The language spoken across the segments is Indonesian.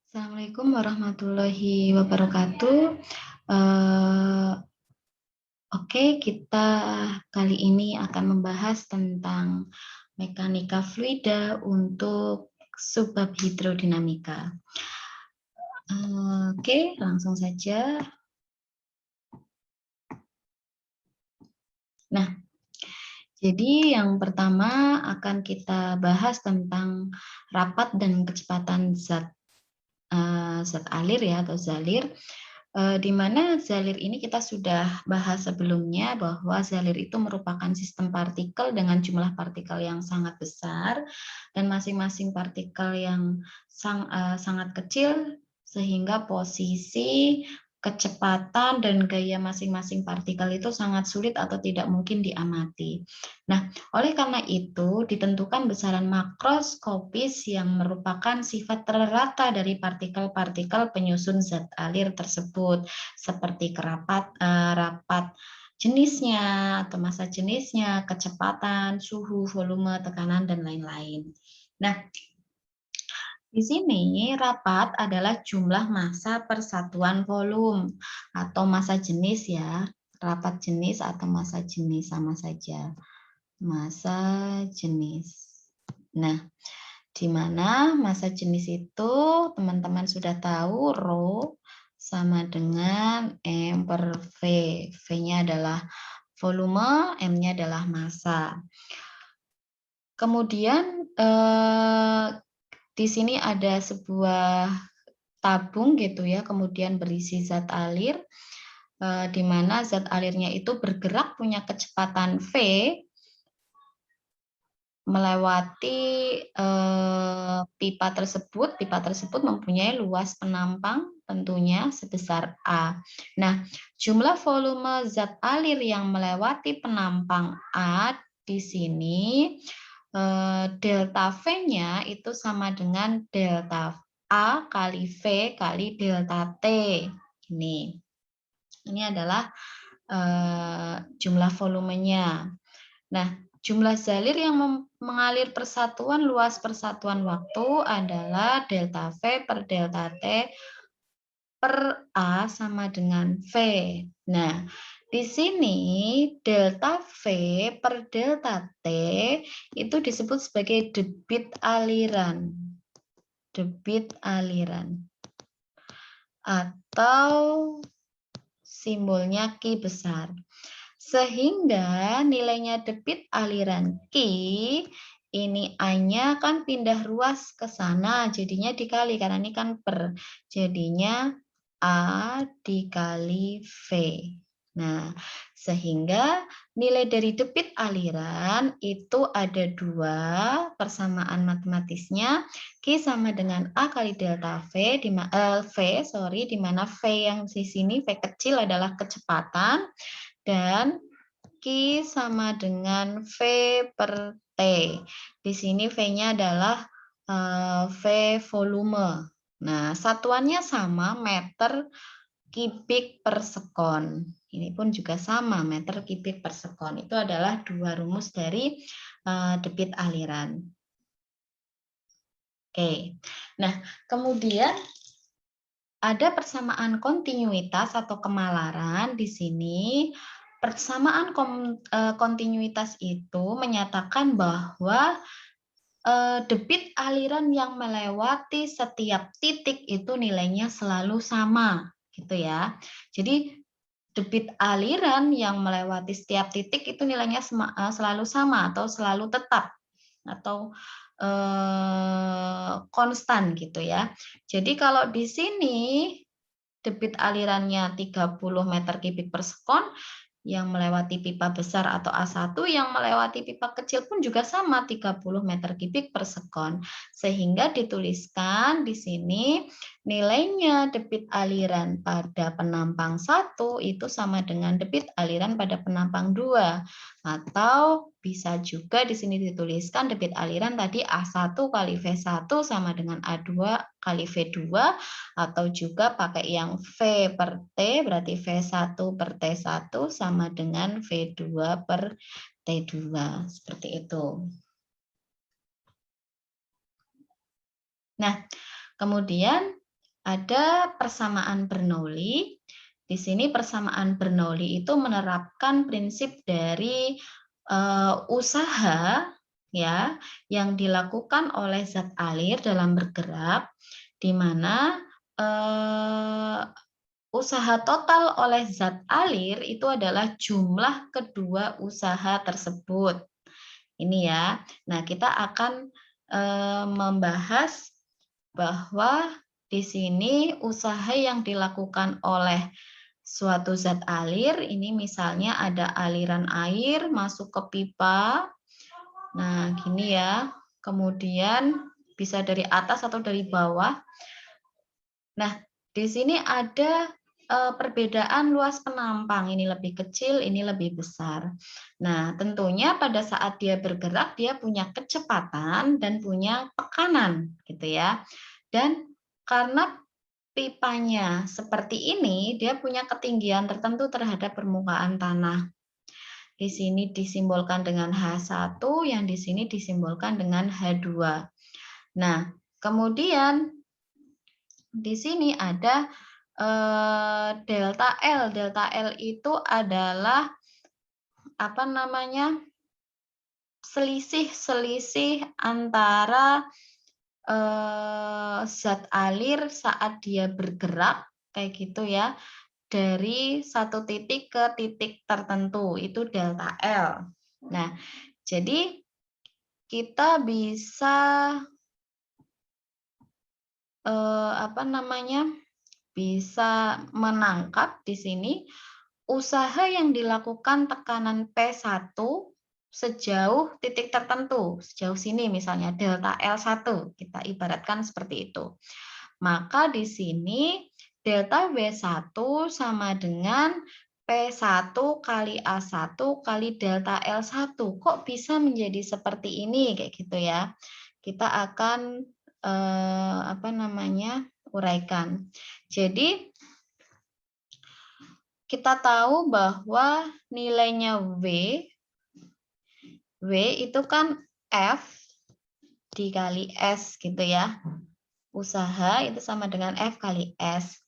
Assalamualaikum warahmatullahi wabarakatuh. Eh, Oke, kita kali ini akan membahas tentang mekanika fluida untuk subbab hidrodinamika. Oke, langsung saja. Nah, jadi yang pertama akan kita bahas tentang rapat dan kecepatan zat alir ya atau zalir. Di mana zalir ini kita sudah bahas sebelumnya bahwa zalir itu merupakan sistem partikel dengan jumlah partikel yang sangat besar dan masing-masing partikel yang sangat kecil sehingga posisi, kecepatan, dan gaya masing-masing partikel itu sangat sulit atau tidak mungkin diamati. Nah, oleh karena itu ditentukan besaran makroskopis yang merupakan sifat rata dari partikel-partikel penyusun zat alir tersebut, seperti rapat jenisnya atau massa jenisnya, kecepatan, suhu, volume, tekanan, dan lain-lain. Nah, di sini rapat adalah jumlah massa per satuan volume atau massa jenis ya. Rapat jenis atau massa jenis sama saja. Massa jenis. Nah, di mana massa jenis itu teman-teman sudah tahu rho sama dengan M per V. V-nya adalah volume, M-nya adalah massa. Kemudian di sini ada sebuah tabung gitu ya, kemudian berisi zat alir, di mana zat alirnya itu bergerak punya kecepatan V melewati pipa tersebut. Pipa tersebut mempunyai luas penampang tentunya sebesar A. Nah, jumlah volume zat alir yang melewati penampang A di sini delta V-nya itu sama dengan delta A kali V kali delta T. Ini adalah jumlah volumenya. Nah, jumlah zalir yang mengalir persatuan luas persatuan waktu adalah delta V per delta T per A sama dengan V. Nah, di sini delta V per delta T itu disebut sebagai debit aliran. Debit aliran. Atau simbolnya Q besar. Sehingga nilainya debit aliran Q, ini A-nya kan pindah ruas ke sana, jadinya dikali, karena ini kan per. Jadinya A dikali V. Nah, sehingga nilai dari debit aliran itu ada dua persamaan matematisnya. Q sama dengan A kali delta V, di mana V yang di sini, V kecil adalah kecepatan, dan Q sama dengan V per T. Di sini V-nya adalah V volume. Nah, satuannya sama, meter kubik per sekon. Ini pun juga sama, meter kubik per sekon. Itu adalah dua rumus dari debit aliran. Oke. Nah, kemudian ada persamaan kontinuitas atau kemalaran di sini. Persamaan kontinuitas itu menyatakan bahwa debit aliran yang melewati setiap titik itu nilainya selalu sama, gitu ya. Jadi debit aliran yang melewati setiap titik itu nilainya selalu sama atau selalu tetap atau konstan gitu ya. Jadi kalau di sini debit alirannya 30 meter kubik per sekon, yang melewati pipa besar atau A1, yang melewati pipa kecil pun juga sama, 30 meter kubik per sekon. Sehingga dituliskan di sini nilainya debit aliran pada penampang 1 itu sama dengan debit aliran pada penampang 2. Atau bisa juga di sini dituliskan debit aliran tadi A1 kali V1 sama dengan A2 kali V2, atau juga pakai yang V per T, berarti V1 per T1 sama dengan V2 per T2. Seperti itu. Nah, kemudian ada persamaan Bernoulli. Di sini persamaan Bernoulli itu menerapkan prinsip dari usaha ya yang dilakukan oleh zat alir dalam bergerak, di mana usaha total oleh zat alir itu adalah jumlah kedua usaha tersebut. Ini ya. Nah, kita akan membahas bahwa di sini usaha yang dilakukan oleh suatu zat alir, ini misalnya ada aliran air masuk ke pipa. Nah, gini ya. Kemudian bisa dari atas atau dari bawah. Nah, di sini ada perbedaan luas penampang, ini lebih kecil, ini lebih besar. Nah, tentunya pada saat dia bergerak, dia punya kecepatan dan punya tekanan, gitu ya. Dan karena pipanya seperti ini, dia punya ketinggian tertentu terhadap permukaan tanah. Di sini disimbolkan dengan H1, yang di sini disimbolkan dengan H2. Nah, kemudian di sini ada delta L. Delta L itu adalah apa namanya? Selisih antara zat alir saat dia bergerak kayak gitu ya, dari satu titik ke titik tertentu, itu delta L. Nah, jadi kita bisa apa namanya? Bisa menangkap di sini usaha yang dilakukan tekanan P1 sejauh titik tertentu, sejauh sini misalnya delta L1, kita ibaratkan seperti itu. Maka di sini delta W1 sama dengan P1 kali A1 kali delta L1. Kok bisa menjadi seperti ini kayak gitu ya. Kita akan apa namanya? Uraikan. Jadi kita tahu bahwa nilainya W itu kan F dikali S gitu ya. Usaha itu sama dengan F kali S.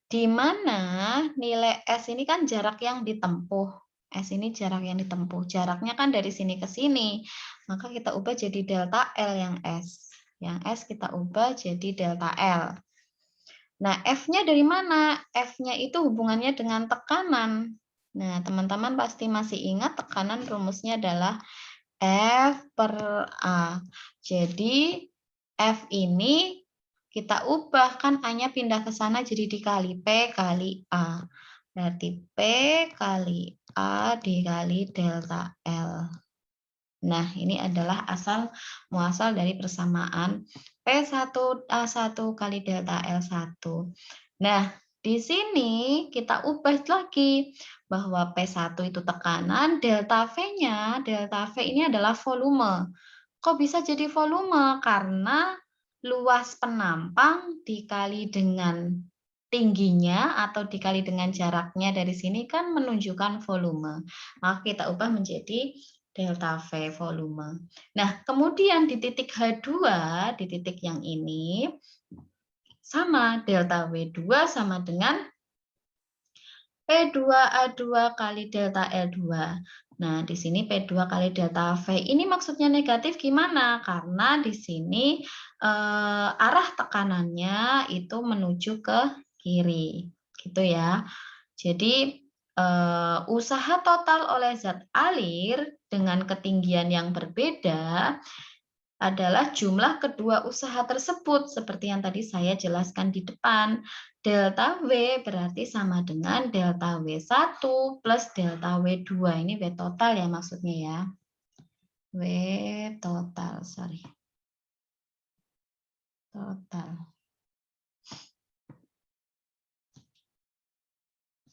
Di mana nilai S ini kan jarak yang ditempuh. S ini jarak yang ditempuh. Jaraknya kan dari sini ke sini. Maka kita ubah jadi delta L yang S. Yang S kita ubah jadi delta L. Nah, F-nya dari mana? F-nya itu hubungannya dengan tekanan. Nah, teman-teman pasti masih ingat tekanan rumusnya adalah F per A. Jadi, F ini kita ubah, kan A-nya pindah ke sana jadi dikali P kali A. Berarti P kali A dikali delta L. Nah, ini adalah asal muasal dari persamaan P1A1 kali delta L1. Nah, di sini kita ubah lagi bahwa P1 itu tekanan, delta V-nya, delta V ini adalah volume. Kok bisa jadi volume? Karena luas penampang dikali dengan tingginya atau dikali dengan jaraknya dari sini kan menunjukkan volume. Maka kita ubah menjadi delta V volume. Nah, kemudian di titik H2, di titik yang ini, sama delta W2 sama dengan P2A2 kali delta L2. Nah, di sini P2 kali delta V. Ini maksudnya negatif gimana? Karena di sini arah tekanannya itu menuju ke kiri. Gitu ya. Jadi usaha total oleh zat alir dengan ketinggian yang berbeda adalah jumlah kedua usaha tersebut seperti yang tadi saya jelaskan di depan. Delta W berarti sama dengan delta W1 plus delta W2. Ini W total ya maksudnya ya. W total, sorry. Total.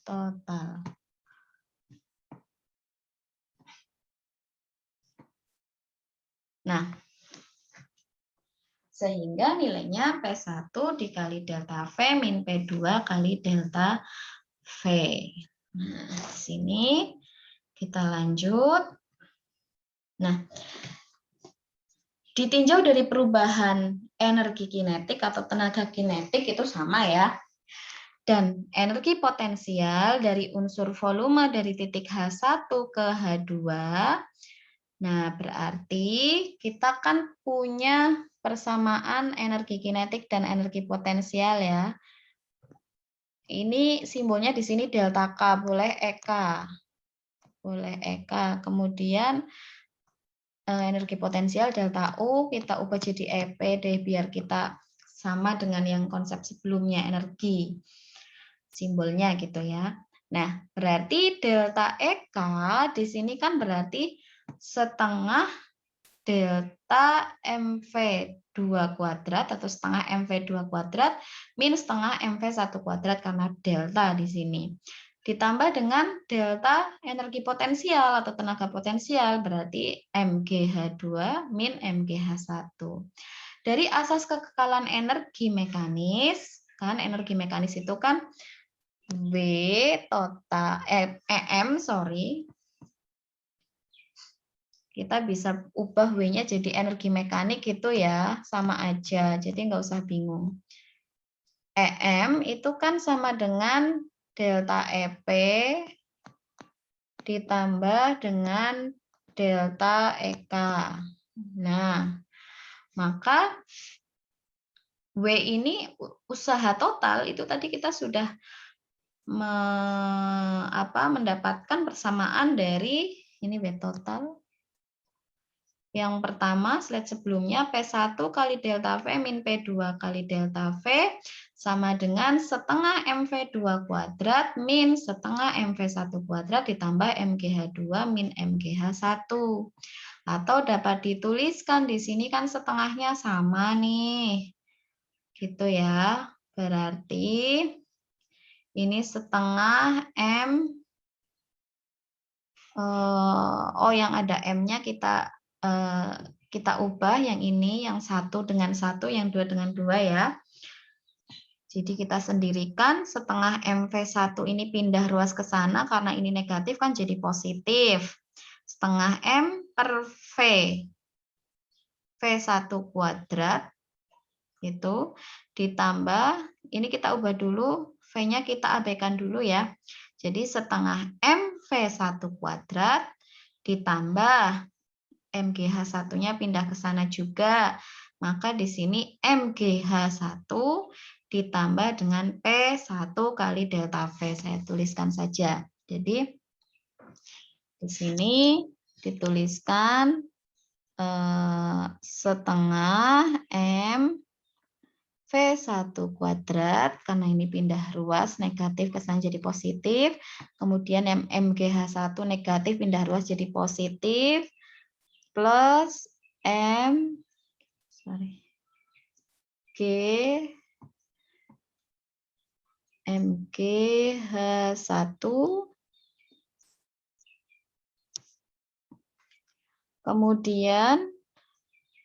Total. Nah, sehingga nilainya P1 dikali delta V min P2 kali delta V. Nah, di sini kita lanjut. Nah, Ditinjau dari perubahan energi kinetik atau tenaga kinetik itu sama ya. Dan energi potensial dari unsur volume dari titik H1 ke H2. Nah, berarti kita kan punya persamaan energi kinetik dan energi potensial ya. Ini simbolnya di sini delta K, boleh EK. Boleh EK. Kemudian energi potensial delta U kita ubah jadi EP deh biar kita sama dengan yang konsep sebelumnya energi simbolnya gitu ya. Nah, berarti delta EK di sini kan berarti setengah delta MV2 kuadrat atau setengah MV2 kuadrat min setengah MV1 kuadrat karena delta di sini. Ditambah dengan delta energi potensial atau tenaga potensial berarti MgH2 min MgH1. Dari asas kekekalan energi mekanis, kan energi mekanis itu kan W total kita bisa ubah W-nya jadi energi mekanik gitu ya, sama aja, jadi nggak usah bingung. EM itu kan sama dengan delta EP ditambah dengan delta EK. Nah, maka W ini usaha total itu tadi kita sudah mendapatkan persamaan dari ini W total. Yang pertama, slide sebelumnya, P1 kali delta V min P2 kali delta V sama dengan setengah MV2 kuadrat min setengah MV1 kuadrat ditambah MgH2 min MgH1. Atau dapat dituliskan di sini kan setengahnya sama nih. Gitu ya. Berarti ini setengah M. Yang ada M-nya kita ubah yang ini, yang 1 dengan 1, yang 2 dengan 2 ya. Jadi kita sendirikan setengah MV1 ini pindah ruas ke sana karena ini negatif kan jadi positif. Setengah M per V. V1 kuadrat itu ditambah, ini kita ubah dulu, V-nya kita abaikan dulu ya. Jadi setengah MV1 kuadrat ditambah MgH1-nya pindah ke sana juga. Maka di sini MgH1 ditambah dengan P1 kali delta V. Saya tuliskan saja. Jadi di sini dituliskan setengah M V1 kuadrat, karena ini pindah ruas negatif ke sana jadi positif. Kemudian MgH1 negatif pindah ruas jadi positif. Plus G MgH1 kemudian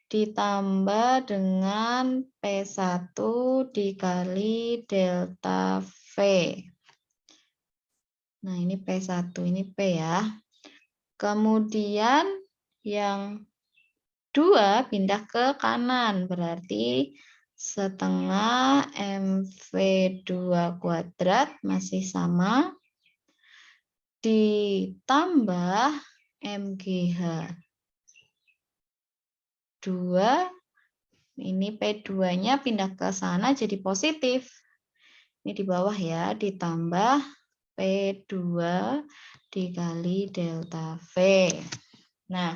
ditambah dengan P1 dikali delta V. Nah, ini P1, ini P ya. Kemudian yang 2 pindah ke kanan, berarti setengah MV2 kuadrat masih sama, ditambah MgH2, ini P2-nya pindah ke sana jadi positif. Ini di bawah ya, ditambah P2 dikali delta V. Nah,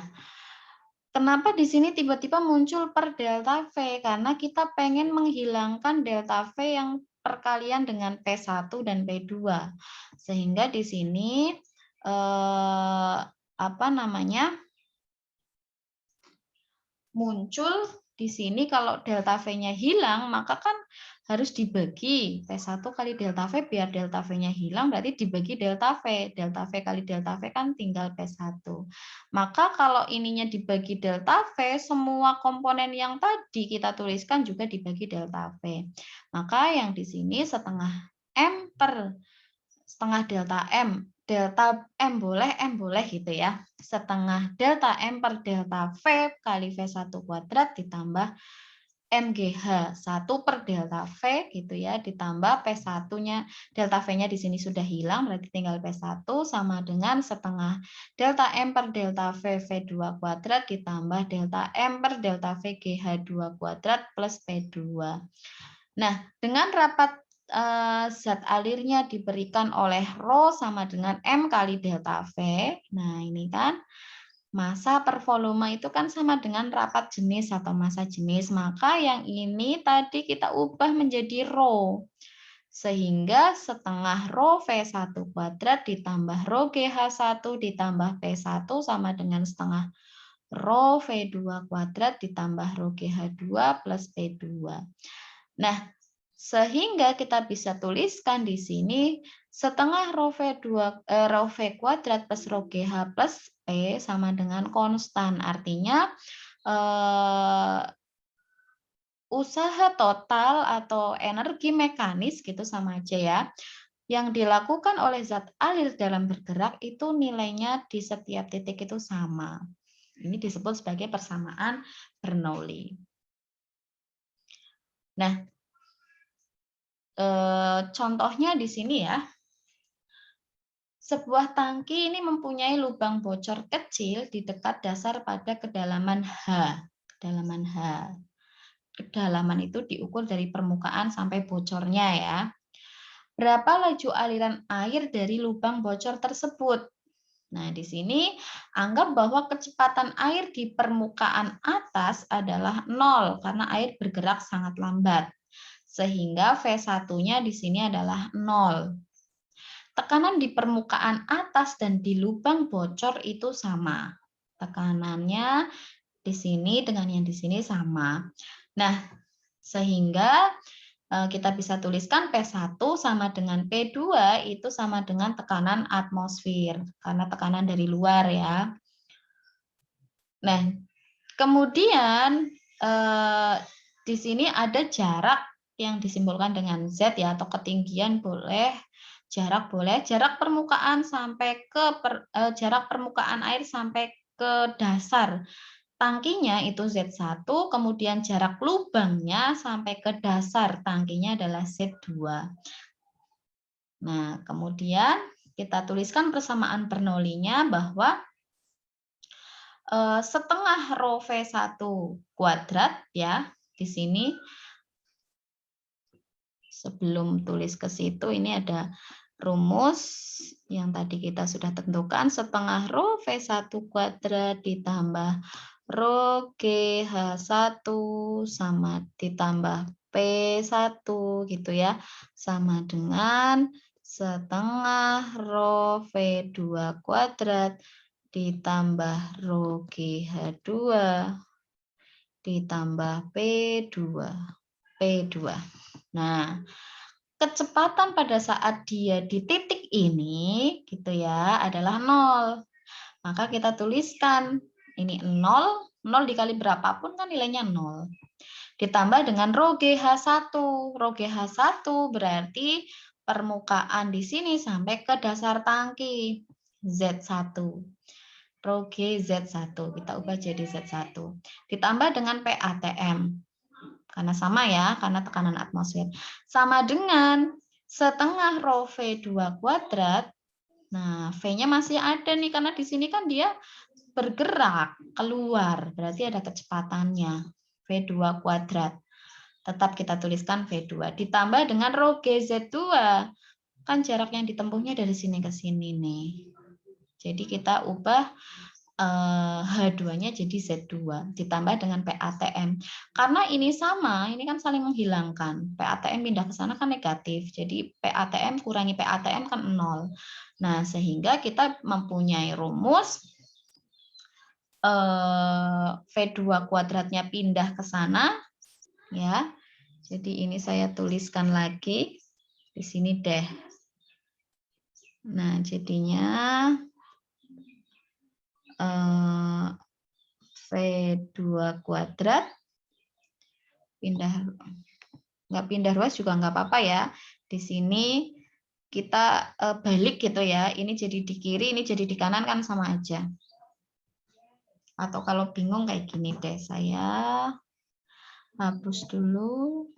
kenapa di sini tiba-tiba muncul per delta V? Karena kita pengen menghilangkan delta V yang perkalian dengan P1 dan P2. Sehingga di sini muncul di sini kalau delta V-nya hilang, maka kan harus dibagi P1 kali delta V, biar delta V-nya hilang berarti dibagi delta V. Delta V kali delta V kan tinggal P1. Maka kalau ininya dibagi delta V, semua komponen yang tadi kita tuliskan juga dibagi delta V. Maka yang di sini setengah M per setengah delta M. Delta M boleh gitu ya. Setengah delta M per delta V kali V1 kuadrat ditambah MGH 1 per delta V gitu ya, ditambah P1-nya, delta V-nya di sini sudah hilang, berarti tinggal P1 sama dengan setengah delta M per delta V V2 kuadrat ditambah delta M per delta V GH2 kuadrat plus P2. Nah, dengan rapat zat alirnya diberikan oleh Rho sama dengan M kali delta V, nah ini kan, massa per volume itu kan sama dengan rapat jenis atau massa jenis. Maka yang ini tadi kita ubah menjadi rho. Sehingga setengah rho V1 kuadrat ditambah rho GH1 ditambah P1 sama dengan setengah rho V2 kuadrat ditambah rho GH2 plus P2. Nah, sehingga kita bisa tuliskan di sini setengah rho V kuadrat plus rho GH plus P sama dengan konstan. Artinya usaha total atau energi mekanis gitu sama aja ya. Yang dilakukan oleh zat alir dalam bergerak itu nilainya di setiap titik itu sama. Ini disebut sebagai persamaan Bernoulli. Nah, contohnya di sini ya. Sebuah tangki ini mempunyai lubang bocor kecil di dekat dasar pada kedalaman H. Kedalaman H. Kedalaman itu diukur dari permukaan sampai bocornya ya. Berapa laju aliran air dari lubang bocor tersebut? Nah, di sini anggap bahwa kecepatan air di permukaan atas adalah 0 karena air bergerak sangat lambat. Sehingga V1-nya di sini adalah 0. Tekanan di permukaan atas dan di lubang bocor itu sama. Tekanannya di sini dengan yang di sini sama. Nah, sehingga kita bisa tuliskan P1 sama dengan P2 itu sama dengan tekanan atmosfer, karena tekanan dari luar ya. Nah, kemudian di sini ada jarak yang disimbolkan dengan Z ya, atau ketinggian boleh, jarak boleh, jarak permukaan sampai ke jarak permukaan air sampai ke dasar tangkinya itu Z1, kemudian jarak lubangnya sampai ke dasar tangkinya adalah Z2. Nah, kemudian kita tuliskan persamaan Bernoulli-nya bahwa setengah rho V1 kuadrat ya, di sini sebelum tulis ke situ ini ada rumus yang tadi kita sudah tentukan, setengah rho V1 kuadrat ditambah rho GH1 sama ditambah P1 gitu ya, sama dengan setengah rho V2 kuadrat ditambah rho GH2 ditambah P2. Nah, kecepatan pada saat dia di titik ini gitu ya adalah 0. Maka kita tuliskan ini 0, 0 dikali berapapun kan nilainya 0. Ditambah dengan rho GH1. Rho GH1 berarti permukaan di sini sampai ke dasar tangki Z1. Rho G Z1 kita ubah jadi Z1. Ditambah dengan PATM. Karena sama ya, karena tekanan atmosfer. Sama dengan setengah rho V2 kuadrat. Nah, V-nya masih ada nih, karena di sini kan dia bergerak keluar. Berarti ada kecepatannya. V2 kuadrat. Tetap kita tuliskan V2. Ditambah dengan rho GZ2. Kan jarak yang ditempuhnya dari sini ke sini nih. Jadi kita ubah H2-nya jadi Z2 ditambah dengan PATM. Karena ini sama, ini kan saling menghilangkan. PATM pindah ke sana kan negatif. Jadi PATM kurangi PATM kan 0. Nah, sehingga kita mempunyai rumus V2 kuadratnya pindah ke sana ya. Jadi ini saya tuliskan lagi di sini deh. Nah, jadinya V2 kuadrat pindah, nggak pindah ruas juga nggak apa-apa ya. Di sini kita balik gitu ya. Ini jadi di kiri, ini jadi di kanan kan sama aja. Atau kalau bingung kayak gini deh, saya hapus dulu.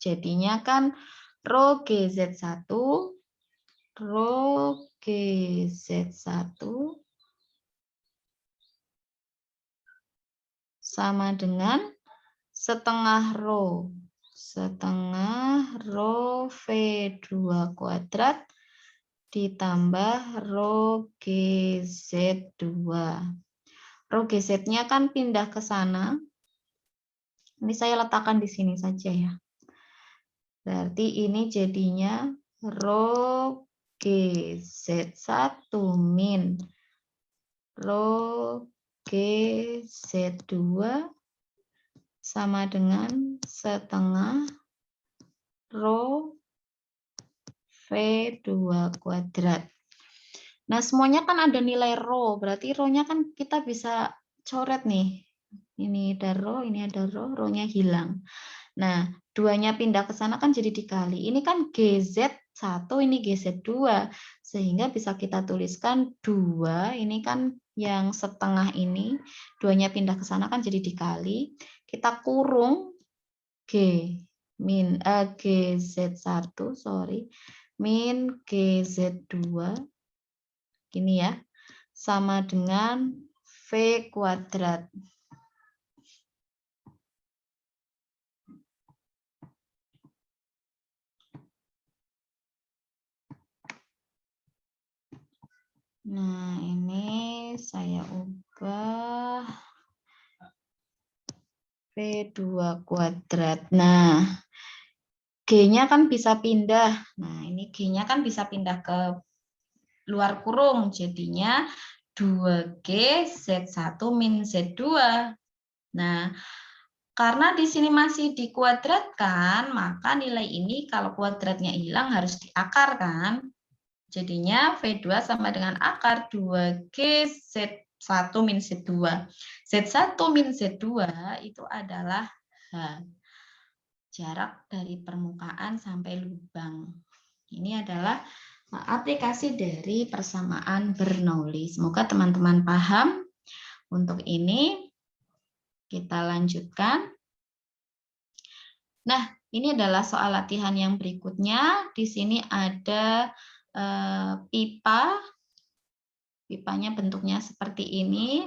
Jadinya kan rho GZ1, rho GZ1 sama dengan setengah rho V2 kuadrat ditambah rho GZ2. Rho GZ-nya kan pindah ke sana. Ini saya letakkan di sini saja ya. Berarti ini jadinya rho GZ1 min rho GZ2 sama dengan setengah rho V2 kuadrat. Nah, semuanya kan ada nilai rho, berarti rho-nya kan kita bisa coret nih. Ini ada rho, ini ada rho, rho-nya hilang. Nah, duanya pindah ke sana kan jadi dikali. Ini kan GZ1, ini GZ2. Sehingga bisa kita tuliskan 2, ini kan yang setengah ini, duanya pindah ke sana kan jadi dikali. Kita kurung GZ1, min GZ2. Gini ya, sama dengan V kuadrat. Nah, ini saya ubah V2 kuadrat. Nah, G-nya kan bisa pindah. Nah, ini G-nya kan bisa pindah ke luar kurung. Jadinya 2G Z1 min Z2. Nah, karena di sini masih dikuadratkan, maka nilai ini kalau kuadratnya hilang harus diakar kan. Jadinya V2 sama dengan akar 2G Z1 min Z2. Z1 min Z2 itu adalah H. Jarak dari permukaan sampai lubang. Ini adalah aplikasi dari persamaan Bernoulli. Semoga teman-teman paham. Untuk ini kita lanjutkan. Nah, ini adalah soal latihan yang berikutnya. Di sini ada pipa. Pipanya bentuknya seperti ini.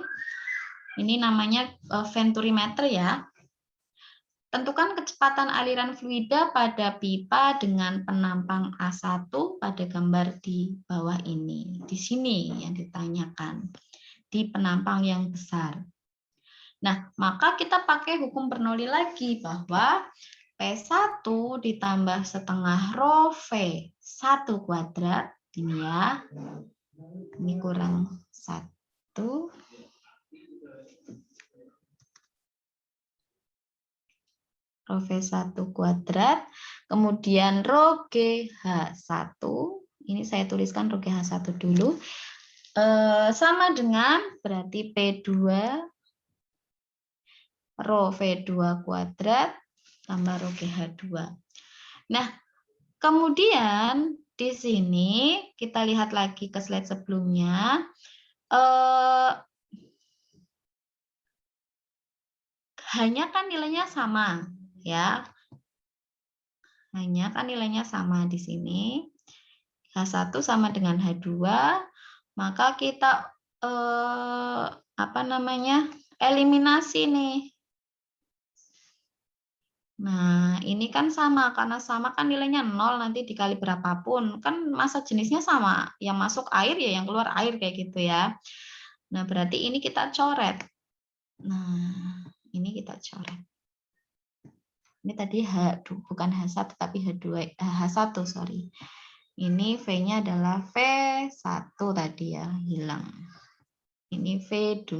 Ini namanya venturimeter ya. Tentukan kecepatan aliran fluida pada pipa dengan penampang A1 pada gambar di bawah ini. Di sini yang ditanyakan. Di penampang yang besar. Nah, maka kita pakai hukum Bernoulli lagi bahwa P1 ditambah setengah rho V1 kuadrat. Ini ya. Ini kurang 1. Rho V1 kuadrat. Kemudian rho GH1. Ini saya tuliskan rho GH1 dulu. Sama dengan berarti P2 rho V2 kuadrat tambah rho GH2. Nah, kemudian di sini kita lihat lagi ke slide sebelumnya. Hanya kan nilainya sama, ya. Hanya kan nilainya sama di sini. H1 sama dengan H2, maka kita eliminasi nih. Nah, ini kan sama, karena sama kan nilainya 0, nanti dikali berapapun, kan massa jenisnya sama, yang masuk air ya yang keluar air kayak gitu ya. Nah, berarti ini kita coret. Nah, ini kita coret. Ini tadi bukan H1, tapi H1, sorry. Ini V-nya adalah V1 tadi ya, hilang. Ini V2.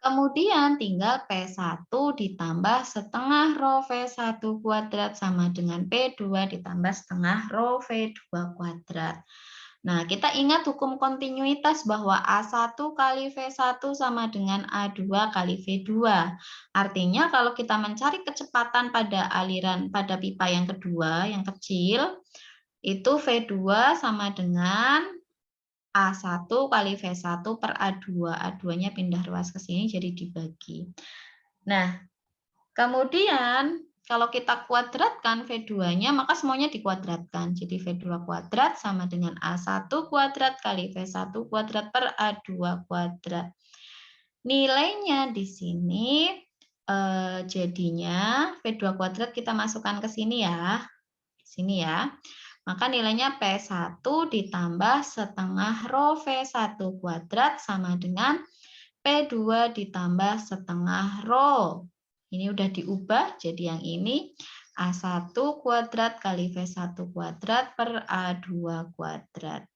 Kemudian tinggal P1 ditambah setengah rho V1 kuadrat sama dengan P2 ditambah setengah rho V2 kuadrat. Nah, kita ingat hukum kontinuitas bahwa A1 kali V1 sama dengan A2 kali V2. Artinya kalau kita mencari kecepatan pada aliran pada pipa yang kedua, yang kecil, itu V2 sama dengan A1 kali V1 per A2. A2-nya pindah ruas ke sini jadi dibagi. Nah, kemudian kalau kita kuadratkan V2-nya, maka semuanya dikuadratkan. Jadi V2 kuadrat sama dengan A1 kuadrat kali V1 kuadrat per A2 kuadrat. Nilainya di sini jadinya V2 kuadrat kita masukkan ke sini ya. Sini ya. Maka nilainya P1 ditambah setengah rho V1 kuadrat sama dengan P2 ditambah setengah rho. Ini udah diubah jadi yang ini A1 kuadrat kali V1 kuadrat per A2 kuadrat.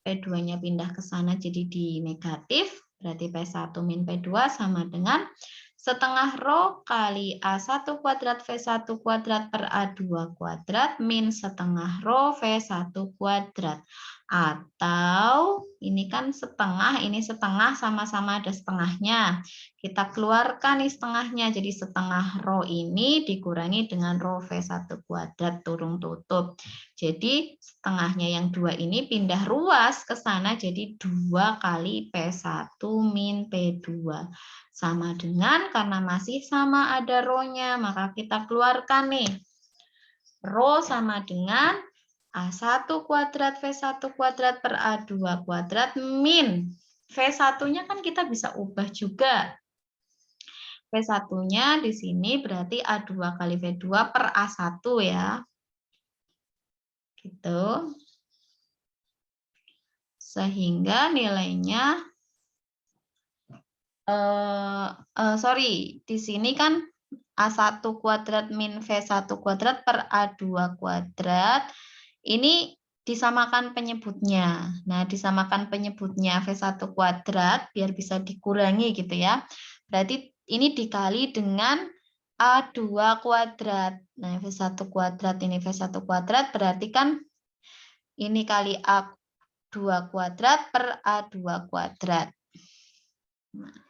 P2-nya pindah ke sana jadi di negatif, berarti P1 min P2 sama dengan setengah rho kali A1 kuadrat V1 kuadrat per A2 kuadrat min setengah rho V1 kuadrat. Atau ini kan setengah, ini setengah sama-sama ada setengahnya. Kita keluarkan nih setengahnya, jadi setengah rho ini dikurangi dengan rho V1 kuadrat turun tutup. Jadi setengahnya yang 2 ini pindah ruas ke sana jadi 2 kali P1 min P2. Sama dengan karena masih sama ada rho-nya, maka kita keluarkan nih. Rho sama dengan A1 kuadrat V1 kuadrat per A2 kuadrat min. V1-nya kan kita bisa ubah juga. V1-nya di sini berarti A2 kali V2 per A1 ya. Gitu. Sehingga nilainya di sini kan A1 kuadrat min V1 kuadrat per A2 kuadrat. Ini disamakan penyebutnya. Nah, disamakan penyebutnya V1 kuadrat biar bisa dikurangi gitu ya. Berarti ini dikali dengan A2 kuadrat. Nah, V1 kuadrat ini V1 kuadrat berarti kan ini kali A2 kuadrat per A2 kuadrat. Nah,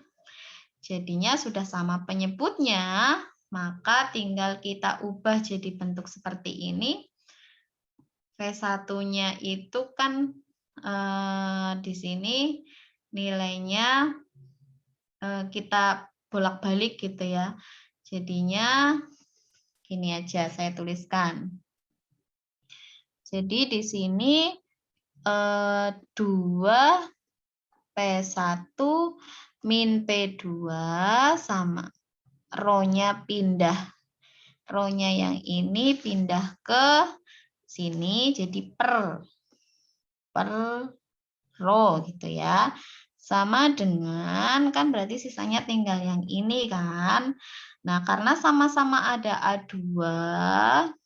jadinya sudah sama penyebutnya, maka tinggal kita ubah jadi bentuk seperti ini. V1-nya itu kan di sini nilainya kita bolak-balik gitu ya. Jadinya gini aja saya tuliskan. Jadi di sini 2 P1 min P2 sama rho-nya pindah. Rho-nya yang ini pindah ke sini jadi per rho gitu ya. Sama dengan kan berarti sisanya tinggal yang ini kan. Nah, karena sama-sama ada A2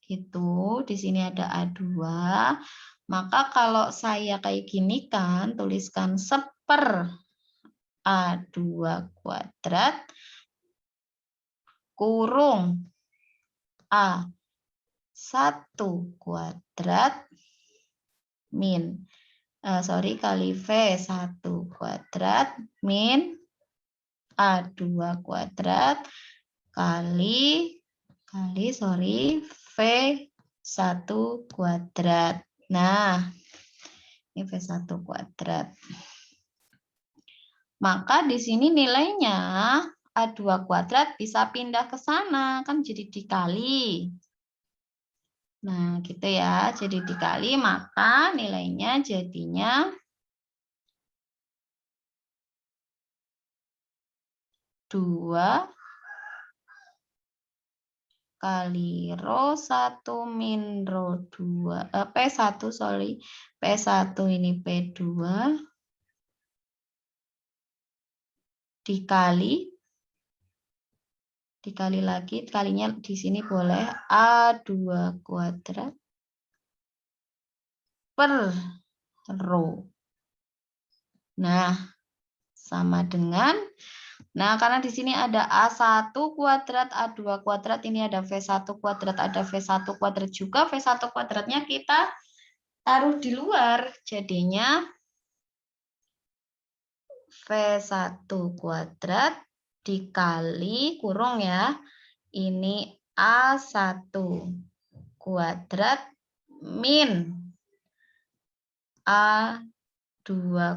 gitu, di sini ada A2, maka kalau saya kayak gini kan tuliskan seper A2 kuadrat kurung A1 kuadrat min kali V1 kuadrat min A2 kuadrat kali V1 kuadrat. Nah, ini V1 kuadrat. Maka di sini nilainya A2 kuadrat bisa pindah ke sana, kan jadi dikali. Nah, gitu ya. Jadi dikali, maka nilainya jadinya 2 kali rho 1 min rho 2. P1, P1 ini P2 dikali lagi, kalinya di sini boleh A2 kuadrat per rho. Nah, sama dengan, nah karena di sini ada A1 kuadrat, A2 kuadrat, ini ada V1 kuadrat, ada V1 kuadrat juga, V1 kuadratnya kita taruh di luar, jadinya V1 kuadrat dikali kurung ya. Ini A1 kuadrat min A2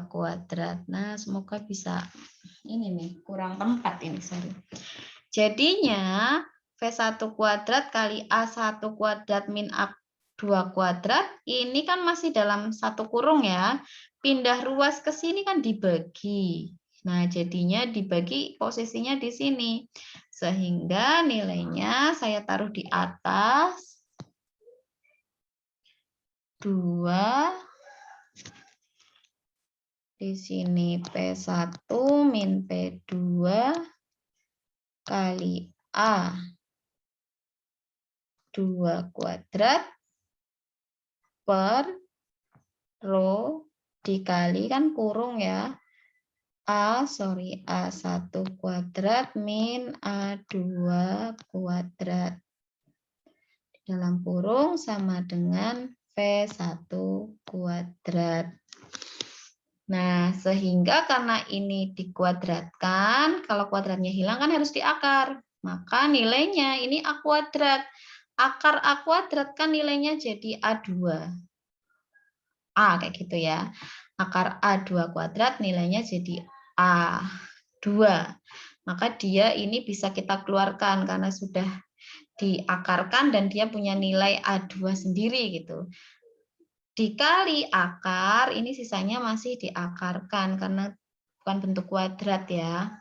kuadrat. Nah, semoga bisa ini nih, kurang tempat ini, sorry. Jadinya V1 kuadrat kali A1 kuadrat min A2 kuadrat, ini kan masih dalam satu kurung ya. Pindah ruas ke sini kan dibagi. Nah, jadinya dibagi posisinya di sini. Sehingga nilainya saya taruh di atas 2. Di sini P1 min P2 kali A2 kuadrat per rho dikali kan kurung ya. A1 kuadrat min A2 kuadrat. Dalam kurung sama dengan V1 kuadrat. Nah, sehingga karena ini dikuadratkan, kalau kuadratnya hilang kan harus diakar. Maka nilainya ini A kuadrat. Akar A kuadrat kan nilainya jadi A2. A kayak gitu ya. Akar A2 kuadrat nilainya jadi A2. Maka dia ini bisa kita keluarkan karena sudah diakarkan dan dia punya nilai A2 sendiri gitu. Dikali akar, ini sisanya masih diakarkan karena bukan bentuk kuadrat ya.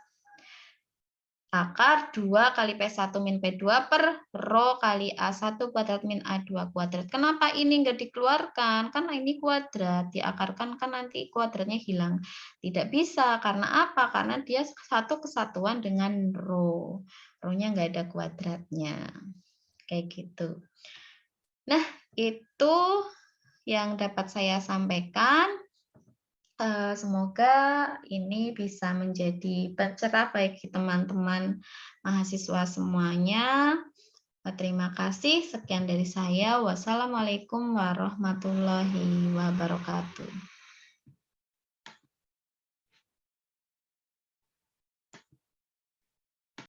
Akar 2 kali P1 min P2 per rho kali A1 kuadrat min A2 kuadrat. Kenapa ini enggak dikeluarkan? Karena ini kuadrat. Diakarkan kan nanti kuadratnya hilang. Tidak bisa. Karena apa? Karena dia satu kesatuan dengan rho. Rho-nya enggak ada kuadratnya. Kayak gitu. Nah, itu yang dapat saya sampaikan. Semoga ini bisa menjadi pencerah bagi teman-teman mahasiswa semuanya. Terima kasih. Sekian dari saya. Wassalamualaikum warahmatullahi wabarakatuh.